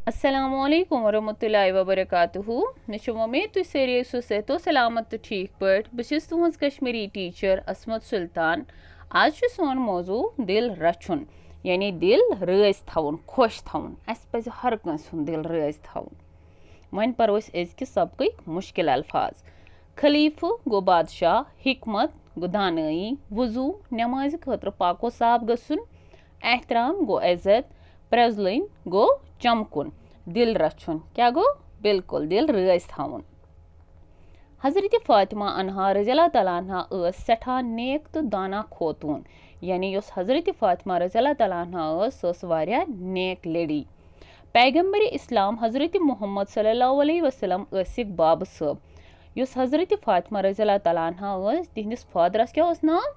अस्सलामुअलैकुम वरहमतुल्लाहि वबरकातुहू मे उम्मीद तुम सारे सेहत सलामत तो ठीक पे बस तुज कश्मीरी टीचर असमत सुल्तान। आज सोन मौजू दिल रचुन यानी दिल रज थवन खुश थवन। अस पज हर कंस दिल रज थवन। वन परो अजक सबक मुश्किल अल्फाज। खलीफ गो बादशाह, हिकमत गो दानई, वजू नमाज खतर पाको साफ गसन, एहतराम गो इज्जत, प्रजलन गो चमकुन, दिल रचुन क्या गो बिल्कुल दिल रज थवन। हजरत फातिमा अनहा रज़ियल्लाहु तआला अन्हा सठा नेक तो दाना खोतून यानी हजरत फातिमा रज़ियल्लाहु तआला अन्हा वारिया नेक लेडी। पैगम्बर इस्लाम हजरत मोहम्मद सल्लल्लाहु अलैहि वसल्लम बाब सब। हजरत फातिमा रज़ियल्लाहु तआला अन्हा तिहंदिस फादरस क्या नाम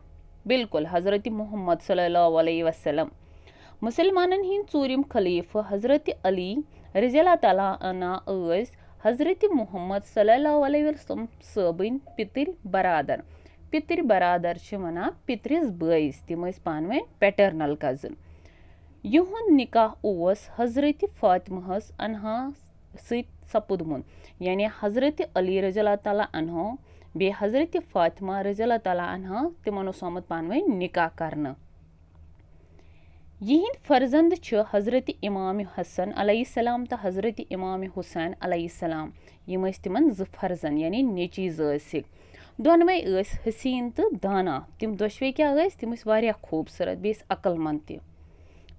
बिल्कुल हजरत मोहम्मद सल्लल्लाहु अलैहि वसल्लम। मुसलमानन हिंद चूरिम खलीफ हजरत अली रज़ियल्लाहु तआला अन्हा हजरत मोहम्मद सल्लल्लाहु अलैहि वसल्लम सबन पितर बरादर। पितर बरादर वना पितरिस बइस तिम पानवे पैटर्नल कजन। युहुंद निकाह हजरत फातिमा अन्हा सपुदमुत यानी हजरत अली रज़ियल्लाहु तआला अन्हो बे हजरत फातिमा रज़ियल्लाहु तआला अन्हा तिमन आमत पानवे निकाह करना। यहिंद फर्जंद हजरत इमाम हसन अलैहिस्सलाम तो हजरत इमाम हुसैन अलैहिस्सलाम। यम तिमन ज फर्जन यानी नेचीज दोनवे हसीन तो दाना। तिम दोशवे क्या तिम वारिया खूबसूरत बे अक्लमंद त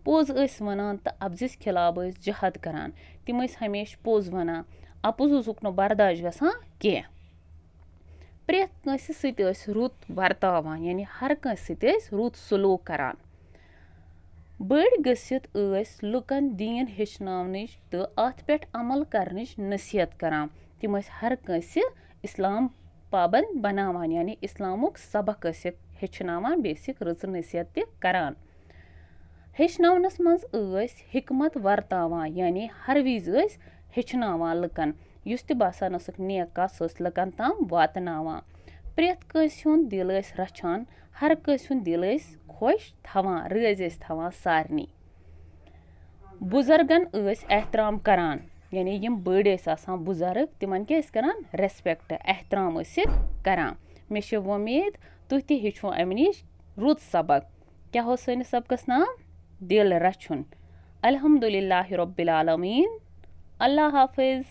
पोज वनान तो अफजिस खिलाफ जहद करान। तिम हमेश पोज वनान अपोज नो बर्दाश्त गसान कह। प्रेत कंस सत रुत वर्तावान यानी हर कंस सत रुत सलूक करान। बड़ गसित लुकन दीन हेचनावनिच तो अत पे अमल करनिच नसीहत करान। तिम हर कंस इस्लाम पाबंद बनावान यानी इस्लामुक सबक हेचनावान बेसिक रच नसीहत त करान। हेचनावनस मज हिकमत वर्तावान यानी हर विज हेचनावान लुकन युस त बासान नेक कस लुकन ताम वातनावान। प्रेत कंस हुंद दिल रछान, हर कंस हुंद दिल खुश थवान रज थवान सारनी। बुजुर्गन एहतराम करान यानी यम बड़ आसान बुजुर्ग तिमन क्या करान रेस्पेक्ट एहतराम करान। मे उम्मीद तुह ते हेचो अमि निश रुत सबक। क्या हो सैनिस सबकस नाम दिल रचुन। अल्हम्दुलिल्लाहि रब्बिल आलमीन। अल्लाह हाफिज।